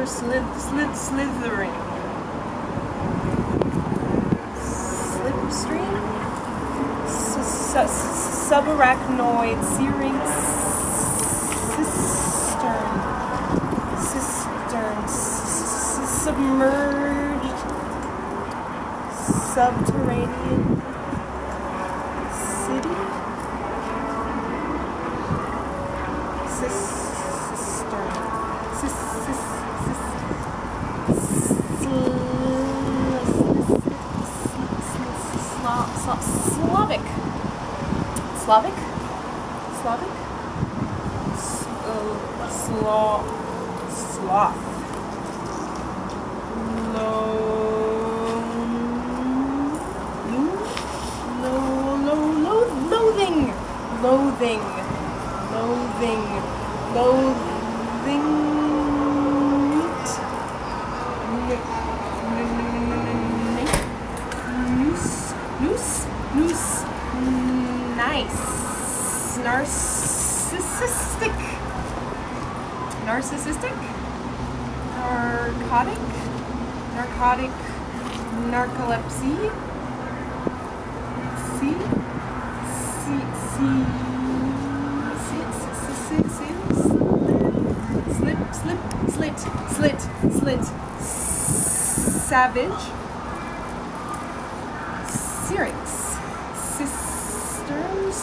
slithering. Slipstream? Subarachnoid, searing, cistern, submerged, subterranean city? Slavic? Sloth. Noose. Nice. Narcissistic? Narcolepsy? Slit. Savage. Syrinx. Cisterns.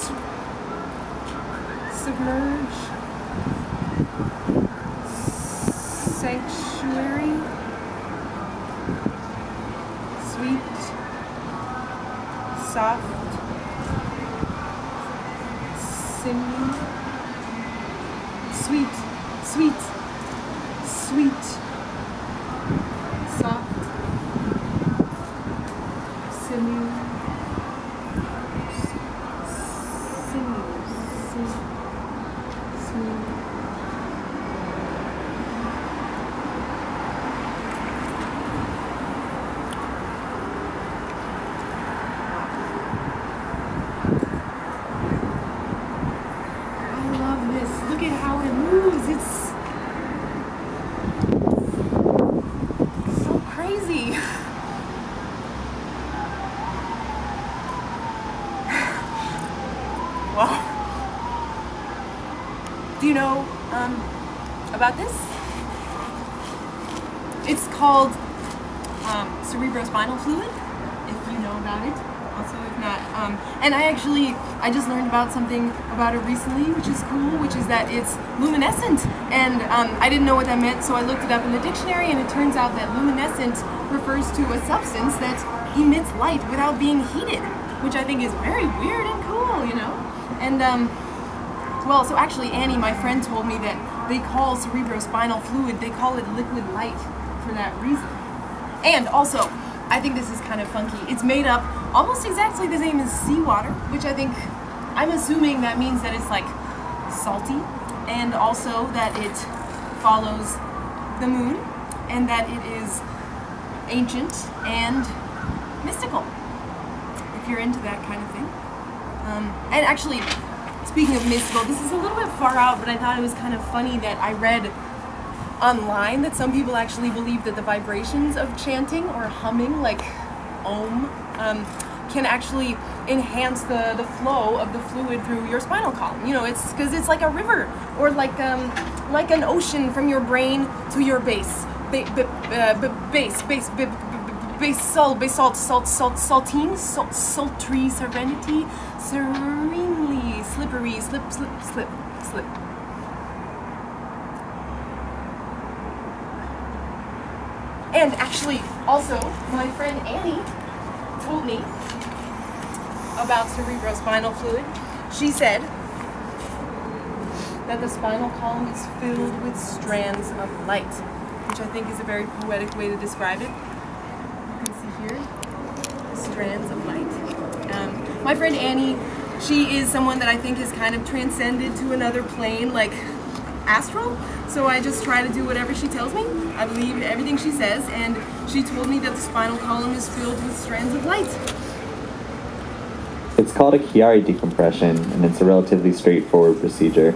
Submerge. Sanctuary. Sweet. Soft. Sinew. Sweet. Soft. Sinew. Look at how it moves. It's so crazy. Wow. Do you know about this? It's called cerebrospinal fluid, if you know about it. Also, if not, and I just learned about something about it recently, which is cool, which is that it's luminescent, and I didn't know what that meant, so I looked it up in the dictionary, and it turns out that luminescent refers to a substance that emits light without being heated, which I think is very weird and cool, you know? And, well, so actually Annie, my friend, told me that they call cerebrospinal fluid, they call it liquid light for that reason. And also, I think this is kind of funky. It's made up almost exactly the same as seawater, which I'm assuming that means that it's like salty, and also that it follows the moon, and that it is ancient and mystical, if you're into that kind of thing. And actually, speaking of mystical, this is a little bit far out, but I thought it was kind of funny that I read online that some people actually believe that the vibrations of chanting or humming, like Om, can actually enhance the flow of the fluid through your spinal column. You know, it's because it's like a river, or like an ocean from your brain to your base. Saltine, sultry, serenity, serenely, slippery, slip. And actually, also, my friend Annie told me about cerebrospinal fluid. She said that the spinal column is filled with strands of light, which I think is a very poetic way to describe it. You can see here, strands of light. My friend Annie, she is someone that I think has kind of transcended to another plane, like astral, so I just try to do whatever she tells me. I believe everything she says, and she told me that the spinal column is filled with strands of light. It's called a Chiari decompression, and it's a relatively straightforward procedure.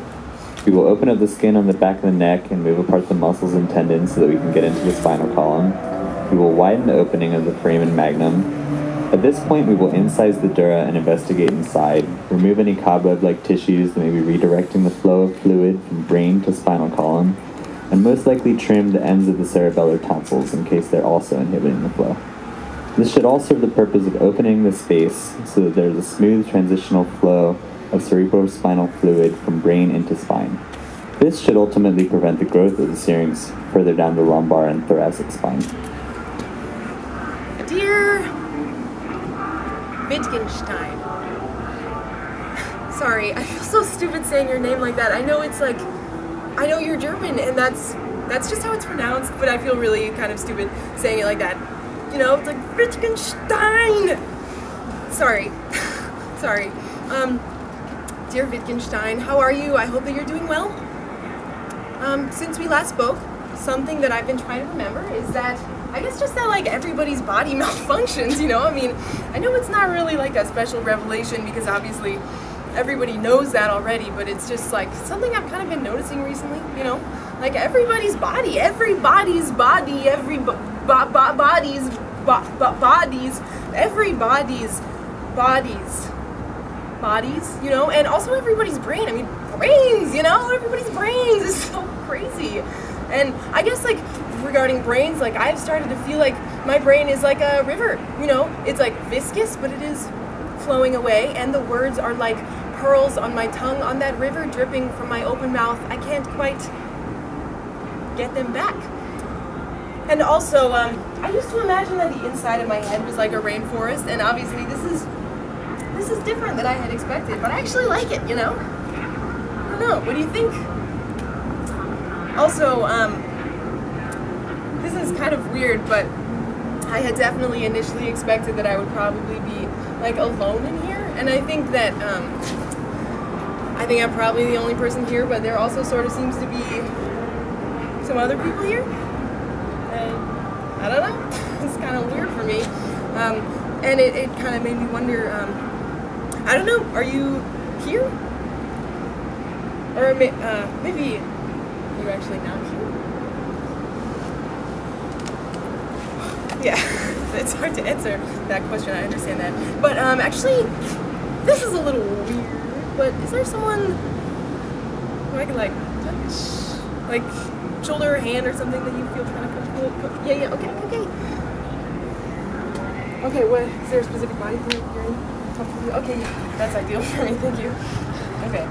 We will open up the skin on the back of the neck and move apart the muscles and tendons so that we can get into the spinal column. We will widen the opening of the foramen magnum. At this point, we will incise the dura and investigate inside, remove any cobweb-like tissues that may be redirecting the flow of fluid from brain to spinal column, and most likely trim the ends of the cerebellar tonsils in case they're also inhibiting the flow. This should all serve the purpose of opening the space so that there's a smooth transitional flow of cerebrospinal fluid from brain into spine. This should ultimately prevent the growth of the syrinx further down the lumbar and thoracic spine. Dear Wittgenstein. Sorry, I feel so stupid saying your name like that. I know it's like, I know you're German and that's just how it's pronounced, but I feel really kind of stupid saying it like that. You know, it's like Wittgenstein! Sorry. Sorry. Dear Wittgenstein, how are you? I hope that you're doing well. Since we last spoke, something that I've been trying to remember is that I guess just that like everybody's body malfunctions, you know? I mean, I know it's not really like a special revelation because obviously everybody knows that already, but it's just like something I've kind of been noticing recently, you know? Like everybody's bodies, everybody's, you know? And also everybody's brain, I mean, brains, you know? Everybody's brains is so crazy. And I guess like regarding brains, like I've started to feel like my brain is like a river, you know? It's like viscous, but it is flowing away, and the words are like pearls on my tongue on that river dripping from my open mouth. I can't quite get them back. And also, I used to imagine that the inside of my head was like a rainforest, and obviously this is different than I had expected, but I actually like it, you know? I don't know, what do you think? Also, this is kind of weird, but I had definitely initially expected that I would probably be like alone in here, and I think that I think I'm probably the only person here, but there also sort of seems to be some other people here, and I don't know, it's kind of weird for me, and it kind of made me wonder, I don't know, are you here? Or maybe you're actually not here? Yeah, it's hard to answer that question, I understand that. But actually, this is a little weird, but is there someone who I can like touch? Like shoulder or hand or something that you feel kind of comfortable? Yeah, okay. Okay, what, is there a specific body part you're in? Okay, yeah, that's ideal for me, thank you. Okay.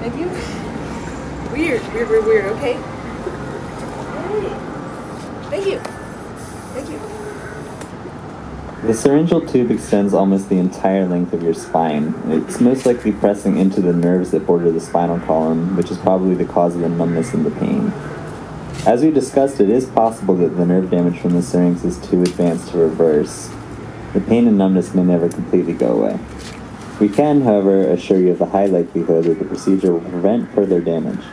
Thank you. Weird, okay. Thank you. The syringeal tube extends almost the entire length of your spine. It's most likely pressing into the nerves that border the spinal column, which is probably the cause of the numbness and the pain. As we discussed, it is possible that the nerve damage from the syrinx is too advanced to reverse. The pain and numbness may never completely go away. We can, however, assure you of the high likelihood that the procedure will prevent further damage.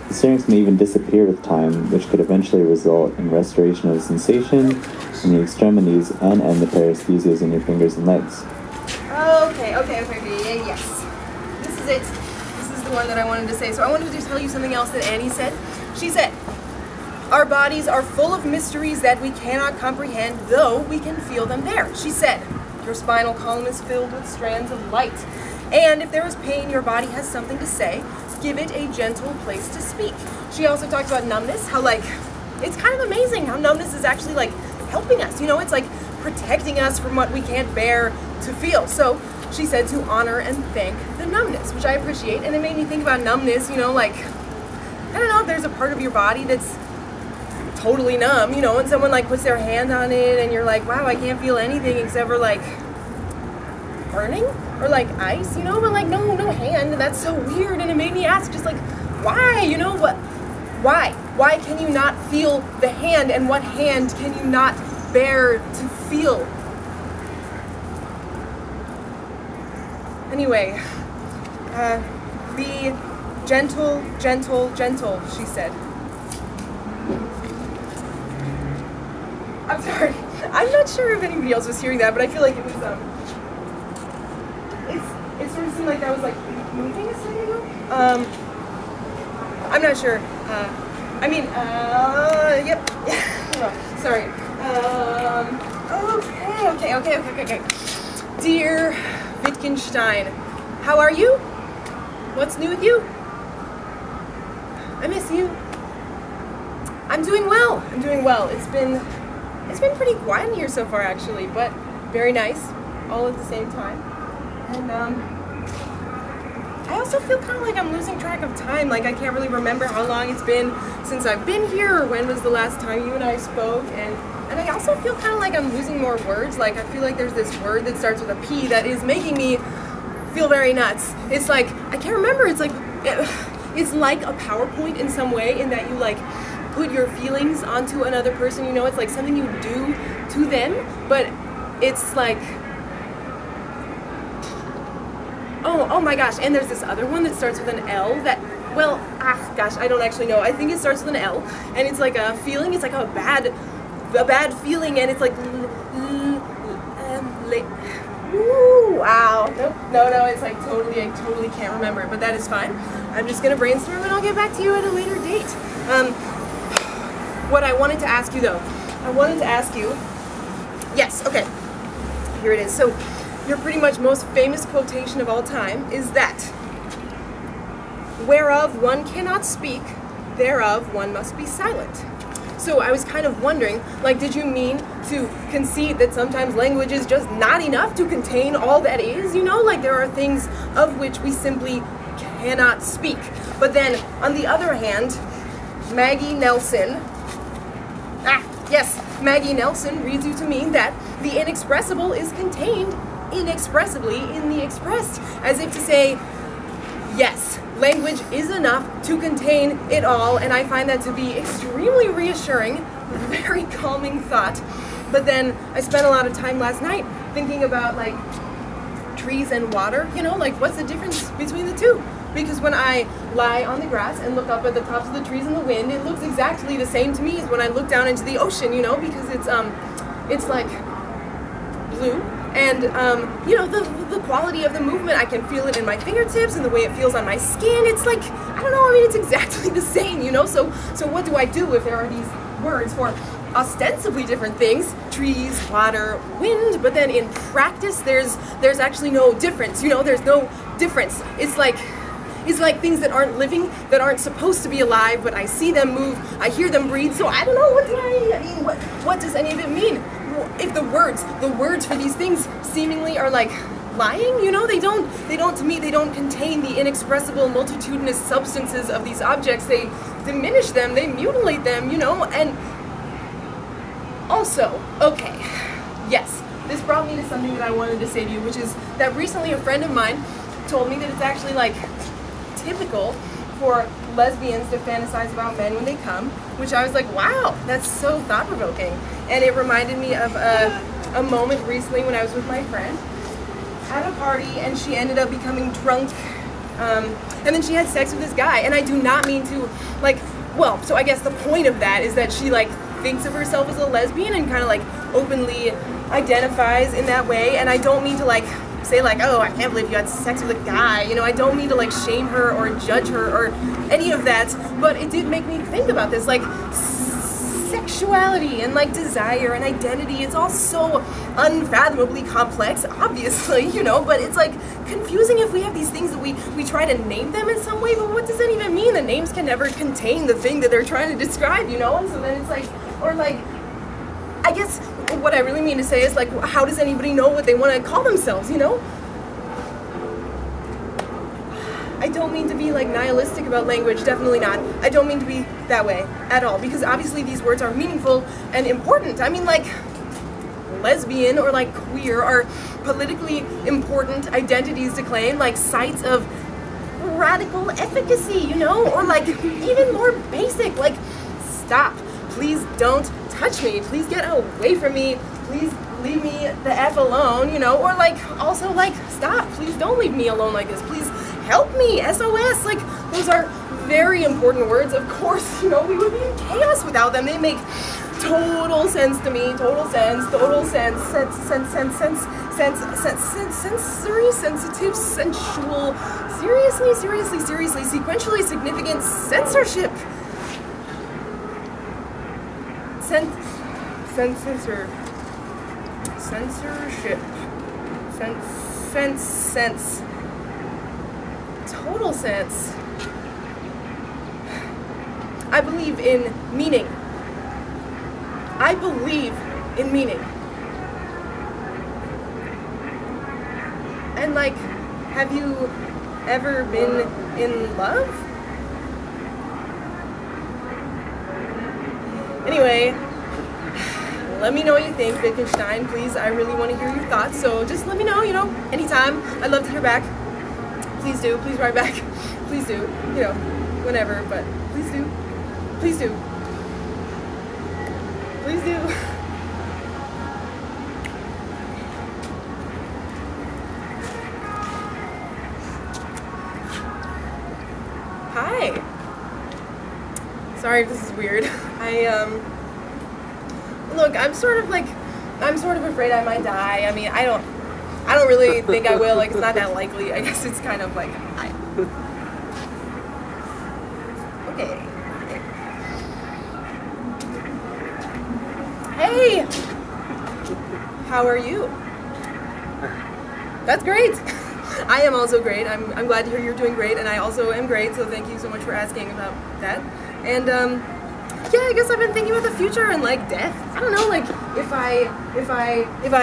The syrinx may even disappear with time, which could eventually result in restoration of sensation in the extremities and end the paresthesias in your fingers and legs. Okay, yes. This is it. This is the one that I wanted to say. So I wanted to tell you something else that Annie said. She said, "Our bodies are full of mysteries that we cannot comprehend, though we can feel them there." She said, "Your spinal column is filled with strands of light. And if there is pain, your body has something to say. Give it a gentle place to speak." She also talked about numbness, how like, it's kind of amazing how numbness is actually like helping us, you know, it's like protecting us from what we can't bear to feel. So she said to honor and thank the numbness, which I appreciate, and it made me think about numbness, you know, like, I don't know if there's a part of your body that's totally numb, you know, and someone like puts their hand on it and you're like, wow, I can't feel anything except for like burning or like ice, you know, but like no hand, and that's so weird, and it made me ask just like, why, you know, what, why can you not feel the hand, and what hand can you not bear to feel? Anyway, be gentle, she said. I'm sorry. I'm not sure if anybody else was hearing that, but I feel like it was, it sort of seemed like that was like moving a second ago. I'm not sure. Yep. Sorry. Okay. Dear Wittgenstein, how are you? What's new with you? I miss you. I'm doing well. It's been pretty quiet in here so far, actually, but very nice, all at the same time. And I also feel kind of like I'm losing track of time. Like I can't really remember how long it's been since I've been here, or when was the last time you and I spoke. And I also feel kind of like I'm losing more words. Like I feel like there's this word that starts with a P that is making me feel very nuts. It's like, I can't remember. It's like a PowerPoint in some way, in that you like put your feelings onto another person. You know, it's like something you do to them, but it's like, oh my gosh, and there's this other one that starts with an L that, well, I don't actually know. I think it starts with an L, and it's like a feeling. It's like a bad feeling, and it's like, ooh, wow. No, it's like totally, I totally can't remember, but that is fine. I'm just gonna brainstorm and I'll get back to you at a later date. What I wanted to ask you though, yes, okay, here it is. So, your pretty much most famous quotation of all time is that, whereof one cannot speak, thereof one must be silent. So I was kind of wondering, like, did you mean to concede that sometimes language is just not enough to contain all that is, you know? Like, there are things of which we simply cannot speak. But then, on the other hand, Maggie Nelson reads you to mean that the inexpressible is contained inexpressibly in the expressed, as if to say, yes, language is enough to contain it all, and I find that to be extremely reassuring, very calming thought. But then I spent a lot of time last night thinking about like trees and water, you know, like what's the difference between the two? Because when I lie on the grass and look up at the tops of the trees in the wind, it looks exactly the same to me as when I look down into the ocean, you know, because it's like blue. And, you know, the quality of the movement, I can feel it in my fingertips and the way it feels on my skin. It's like, I don't know, I mean, it's exactly the same, you know? So what do I do if there are these words for ostensibly different things, trees, water, wind, but then in practice, there's actually no difference, you know? There's no difference. It's like things that aren't living, that aren't supposed to be alive, but I see them move, I hear them breathe, so I don't know, what does any of it mean? If the words for these things seemingly are like lying, you know, they don't to me, they don't contain the inexpressible multitudinous substances of these objects. They diminish them, they mutilate them, you know. And also, okay, yes, this brought me to something that I wanted to say to you, which is that recently a friend of mine told me that it's actually like typical for lesbians to fantasize about men when they come, which I was like, wow, that's so thought-provoking. And it reminded me of a moment recently when I was with my friend at a party, and she ended up becoming drunk, and then she had sex with this guy. And I do not mean to, like, well, so I guess the point of that is that she, like, thinks of herself as a lesbian and kind of, like, openly identifies in that way. And I don't mean to, like, say like, oh, I can't believe you had sex with a guy, you know, I don't mean to like shame her or judge her or any of that, but it did make me think about this, like sexuality and like desire and identity. It's all so unfathomably complex, obviously, you know, but it's like confusing if we have these things that we try to name them in some way, but what does that even mean? The names can never contain the thing that they're trying to describe, you know, and so then it's like, or like, I guess what I really mean to say is like, how does anybody know what they want to call themselves, you know? I don't mean to be like nihilistic about language, definitely not. I don't mean to be that way at all, because obviously these words are meaningful and important. I mean, like, lesbian or like queer are politically important identities to claim, like sites of radical efficacy, you know, or like even more basic, like, stop, please don't touch me, please get away from me, please leave me the F alone, you know, or like, also like, stop, please don't leave me alone like this, please help me, SOS, like, those are very important words. Of course, you know, we would be in chaos without them. They make total sense to me. Total sense. Sensory, sensitive, sensual, seriously, sequentially significant censorship. Censorship. Sense. Total sense. I believe in meaning. I believe in meaning. And like, have you ever been in love? Anyway, let me know what you think, Wittgenstein. Please, I really want to hear your thoughts. So just let me know, you know, anytime. I'd love to hear back. Please do. Please write back. Please do. You know, whenever, but please do. Please do. Please do. Hi. Sorry if this is weird. Look, I'm sort of afraid I might die. I mean, I don't really think I will. Like, it's not that likely. I guess it's kind of like, okay. Hey! How are you? That's great! I am also great. I'm glad to hear you're doing great, and I also am great, so thank you so much for asking about that. And, yeah, I guess I've been thinking about the future and, like, death. I don't know, like, if I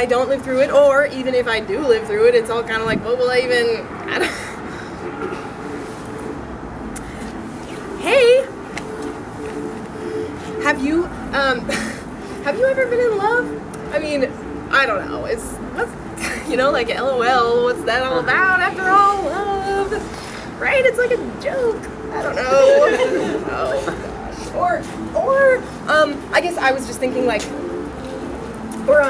don't live through it, or even if I do live through it, it's all kind of like, what will I even, I don't... Hey! Have you ever been in love? I mean, I don't know, what's, you know, like, LOL, what's that all about after all? Love, right? It's like a joke. I don't know. Oh, gosh. Or, I guess I was just thinking, like, or,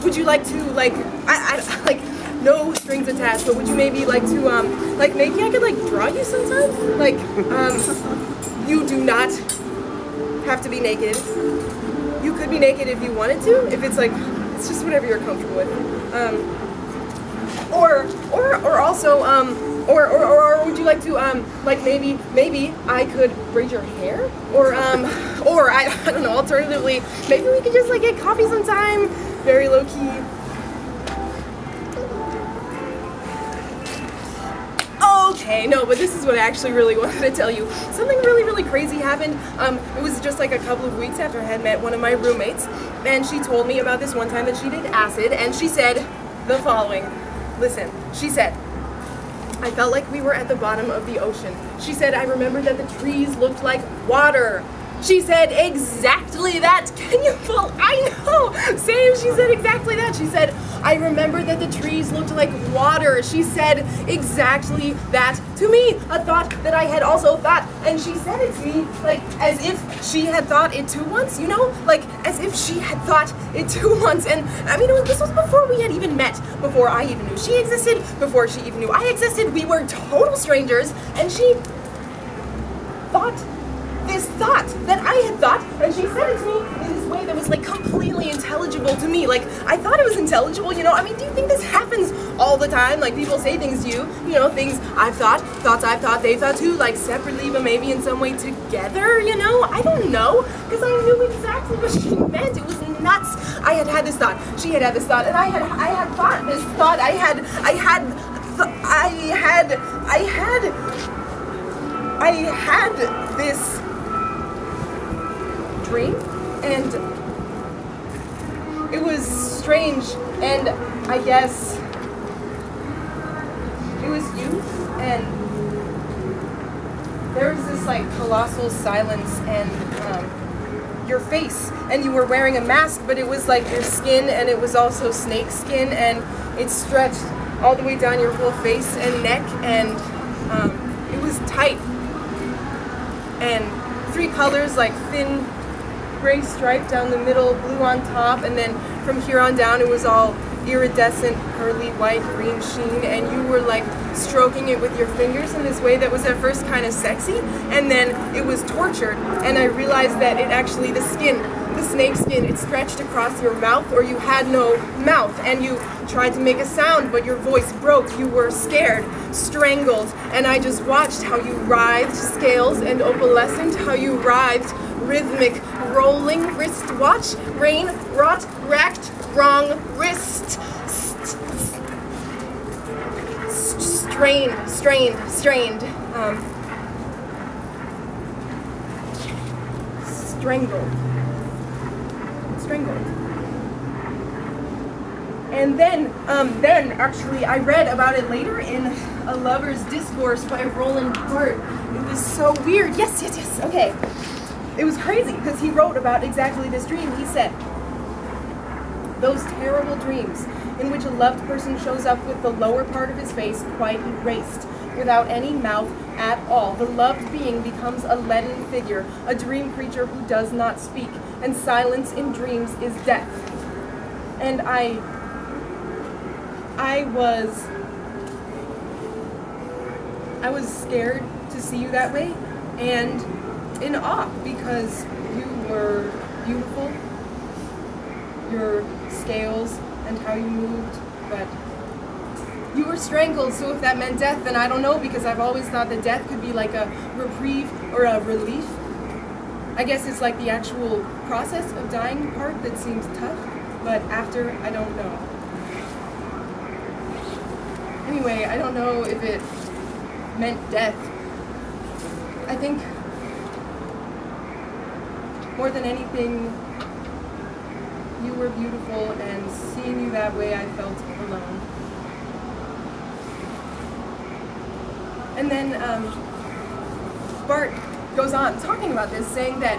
would you like to, like, I like, no strings attached, but would you maybe like to, like, maybe I could, like, draw you sometime? Like, you do not have to be naked. You could be naked if you wanted to, if it's, like, it's just whatever you're comfortable with. Or also, or would you like to, like, maybe I could braid your hair? Or I don't know, alternatively, maybe we could just, like, get coffee sometime, very low-key. Okay, no, but this is what I actually really wanted to tell you. Something really crazy happened. It was just like a couple of weeks after I had met one of my roommates, and she told me about this one time that she did acid, and she said the following. Listen, she said, I felt like we were at the bottom of the ocean. She said, I remembered that the trees looked like water. She said exactly that. Can you believe? I know. Same. She said exactly that. She said, I remember that the trees looked like water. She said exactly that to me. A thought that I had also thought. And she said it to me like as if she had thought it too once, you know? Like as if she had thought it too once. And I mean, this was before we had even met, before I even knew she existed, before she even knew I existed. We were total strangers. And she thought this thought that I had thought, and she said it to me in this way that was like completely intelligible to me. Like, I thought it was intelligible, you know? I mean, do you think this happens all the time? Like, people say things to you know, things I've thought, thoughts I've thought, they thought too, like separately, but maybe in some way together, you know? I don't know, because I knew exactly what she meant. It was nuts. I had this thought, she had this thought, and I had thought this thought, I had this dream, and it was strange, and I guess it was you, and there was this like colossal silence, and your face, and you were wearing a mask, but it was like your skin, and it was also snake skin, and it stretched all the way down your whole face and neck, and it was tight, and 3 colors, like thin gray stripe down the middle, blue on top, and then from here on down it was all iridescent, pearly white green sheen, and you were like stroking it with your fingers in this way that was at first kind of sexy, and then it was tortured, and I realized that it actually, the skin, the snake skin, it stretched across your mouth, or you had no mouth, and you tried to make a sound, but your voice broke. You were scared, strangled, and I just watched how you writhed, scales and opalescent, how you writhed, rhythmic, rolling, wrist watch, rain, rot, racked, wrong, wrist, strained, strained, strangled. And then actually I read about it later in A Lover's Discourse by Roland Barthes. It was so weird. Yes, okay. It was crazy because he wrote about exactly this dream. He said, those terrible dreams in which a loved person shows up with the lower part of his face quite erased, without any mouth at all. The loved being becomes a leaden figure, a dream creature who does not speak, and silence in dreams is death. And I was scared to see you that way, and in awe, because you were beautiful, your scales and how you moved, but you were strangled, so if that meant death, then I don't know, because I've always thought that death could be like a reprieve or a relief. I guess it's like the actual process of dying part that seems tough, but after, I don't know. Anyway, I don't know if it meant death. I think more than anything, you were beautiful, and seeing you that way, I felt alone. And then Bart goes on talking about this, saying that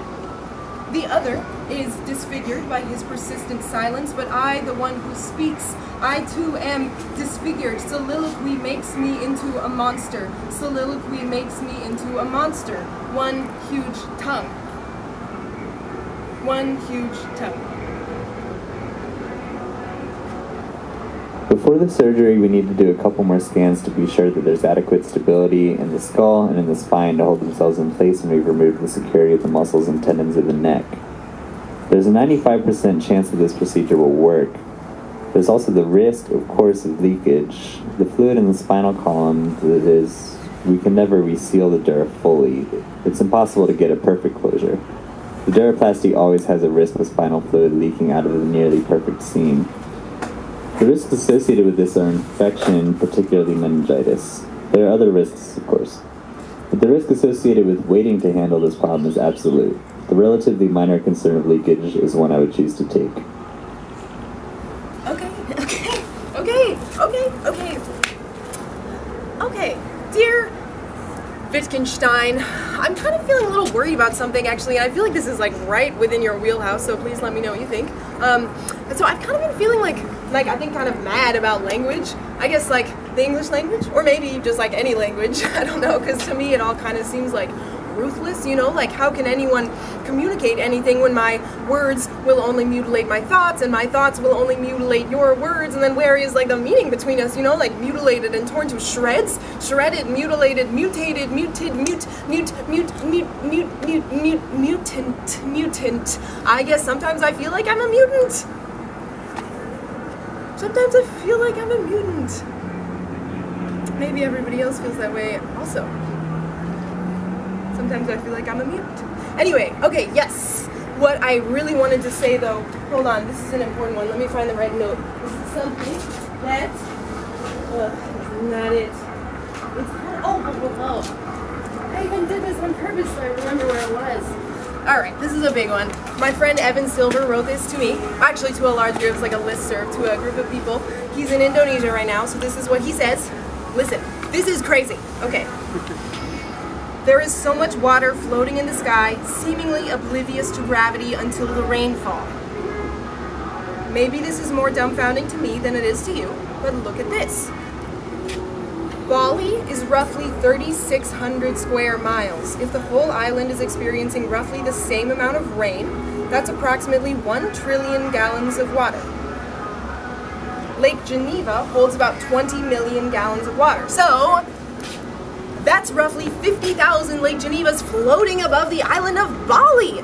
the other is disfigured by his persistent silence, but I, the one who speaks, I too am disfigured. Soliloquy makes me into a monster. Soliloquy makes me into a monster. One huge tongue. One huge tongue. Before the surgery, we need to do a couple more scans to be sure that there's adequate stability in the skull and in the spine to hold themselves in place when we've removed the security of the muscles and tendons of the neck. There's a 95% chance that this procedure will work. There's also the risk, of course, of leakage. The fluid in the spinal column, we can never reseal the dura fully. It's impossible to get a perfect closure. The duroplasty always has a risk of spinal fluid leaking out of the nearly perfect seam. The risks associated with this are infection, particularly meningitis. There are other risks, of course, but the risk associated with waiting to handle this problem is absolute. The relatively minor concern of leakage is one I would choose to take. Okay, dear Wittgenstein, I'm kind of feeling a little worried about something, actually, and I feel like this is like right within your wheelhouse, so please let me know what you think. So I've kind of been feeling like I think kind of mad about language. I guess like the English language, or maybe just like any language, I don't know, because to me it all kind of seems like ruthless, you know, like how can anyone communicate anything when my words will only mutilate my thoughts, and my thoughts will only mutilate your words, and then where is like the meaning between us, you know, like mutilated and torn to shreds, shredded, mutilated, mutated, mutant. I guess sometimes I feel like I'm a mutant. Sometimes I feel like I'm a mutant. Maybe everybody else feels that way also. Sometimes I feel like I'm a mutant. Anyway, okay, yes. What I really wanted to say though, hold on, this is an important one. Let me find the right note. This is something that, isn't that it? It's kind of, oh. I even did this on purpose so I remember where it was. Alright, this is a big one. My friend Evan Silver wrote this to me, actually to a large group, it's like a listserv to a group of people. He's in Indonesia right now, so this is what he says. Listen, this is crazy. Okay. There is so much water floating in the sky, seemingly oblivious to gravity until the rainfall. Maybe this is more dumbfounding to me than it is to you, but look at this. Bali is roughly 3,600 square miles. If the whole island is experiencing roughly the same amount of rain, that's approximately 1 trillion gallons of water. Lake Geneva holds about 20 million gallons of water. So that's roughly 50,000 Lake Genevas floating above the island of Bali.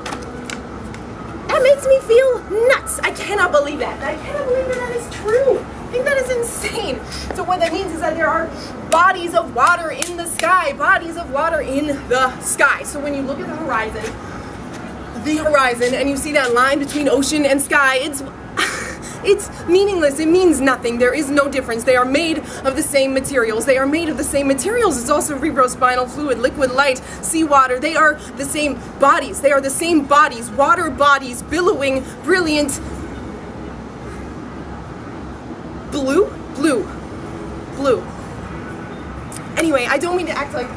That makes me feel nuts. I cannot believe that. I cannot believe that that is true. I think that is insane. So what that means is that there are bodies of water in the sky, bodies of water in the sky. So when you look at the horizon, and you see that line between ocean and sky, it's meaningless. It means nothing. There is no difference. They are made of the same materials. They are made of the same materials. It's also cerebrospinal fluid, liquid light, seawater. They are the same bodies. They are the same bodies. Water bodies, billowing, brilliant. Blue? Blue. Blue. Anyway, I don't mean to act like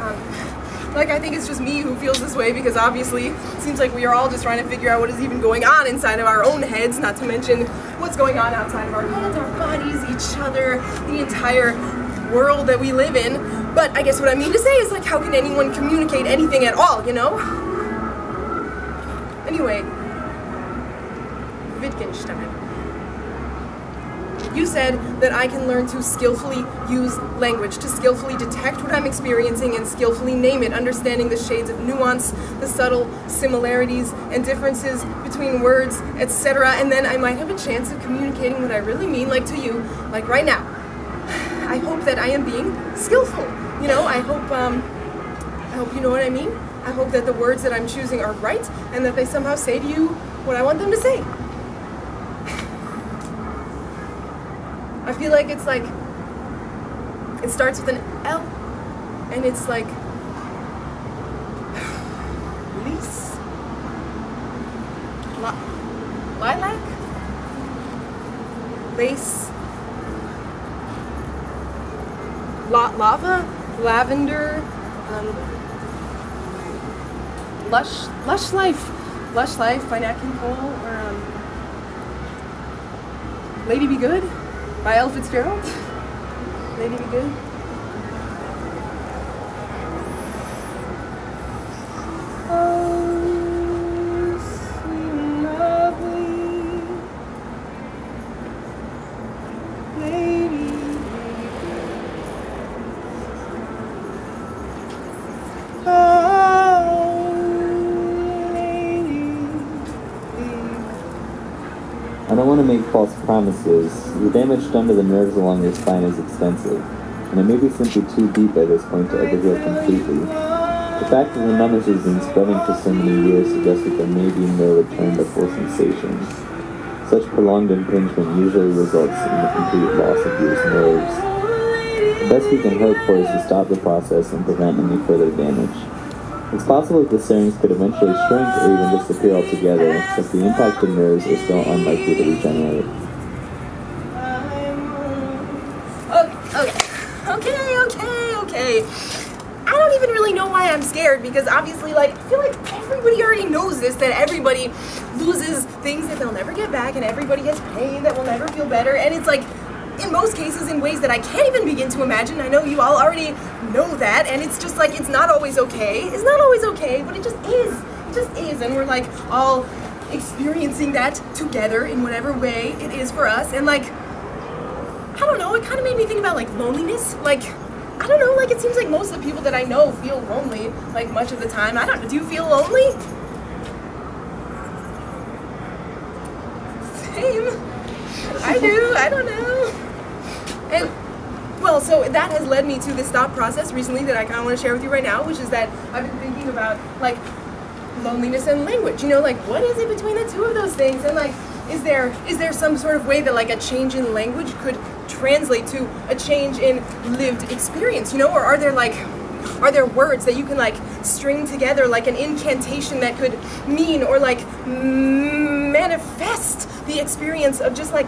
I think it's just me who feels this way, because obviously it seems like we are all just trying to figure out what is even going on inside of our own heads, not to mention what's going on outside of our heads, our bodies, each other, the entire world that we live in. But I guess what I mean to say is, like, how can anyone communicate anything at all, you know? Anyway, Wittgenstein. You said that I can learn to skillfully use language, to skillfully detect what I'm experiencing and skillfully name it, understanding the shades of nuance, the subtle similarities and differences between words, etc. And then I might have a chance of communicating what I really mean, like to you, like right now. I hope that I am being skillful. You know, I hope you know what I mean. I hope that the words that I'm choosing are right and that they somehow say to you what I want them to say. I feel like it's like, it starts with an L, and it's like, lease, lilac, lace, lava, lavender, lush life by Nat King Cole, or Lady Be Good by Ella Fitzgerald. Lady Be Good. Oh, sweet lovely Lady Be Good. Oh, Lady Be Good. I don't want to make false promises. The damage done to the nerves along your spine is extensive, and it may be simply too deep by this point to ever heal completely. The fact that the numbness has been spreading for so many years suggests that there may be no return to full sensations. Such prolonged impingement usually results in the complete loss of your nerves. The best we can hope for is to stop the process and prevent any further damage. It's possible that the syrinx could eventually shrink or even disappear altogether, but the impacted nerves are still unlikely to regenerate. Okay. I don't even really know why I'm scared, because obviously, like, I feel like everybody already knows this, that everybody loses things that they'll never get back, and everybody has pain that will never feel better, and it's like, in most cases, in ways that I can't even begin to imagine. I know you all already know that, and it's just like, it's not always okay. It's not always okay, but it just is. It just is, and we're like all experiencing that together in whatever way it is for us, and like, I don't know, it kind of made me think about like loneliness. Like, I don't know, like it seems like most of the people that I know feel lonely, like much of the time. I don't know, do you feel lonely? Same. I do, I don't know. And, well, so that has led me to this thought process recently that I kind of want to share with you right now, which is that I've been thinking about, like, loneliness and language. You know, like, what is it between the two of those things? And, like, is there some sort of way that, like, a change in language could translate to a change in lived experience, you know? Or are there words that you can, like, string together, like an incantation that could mean or, like, manifest the experience of just, like,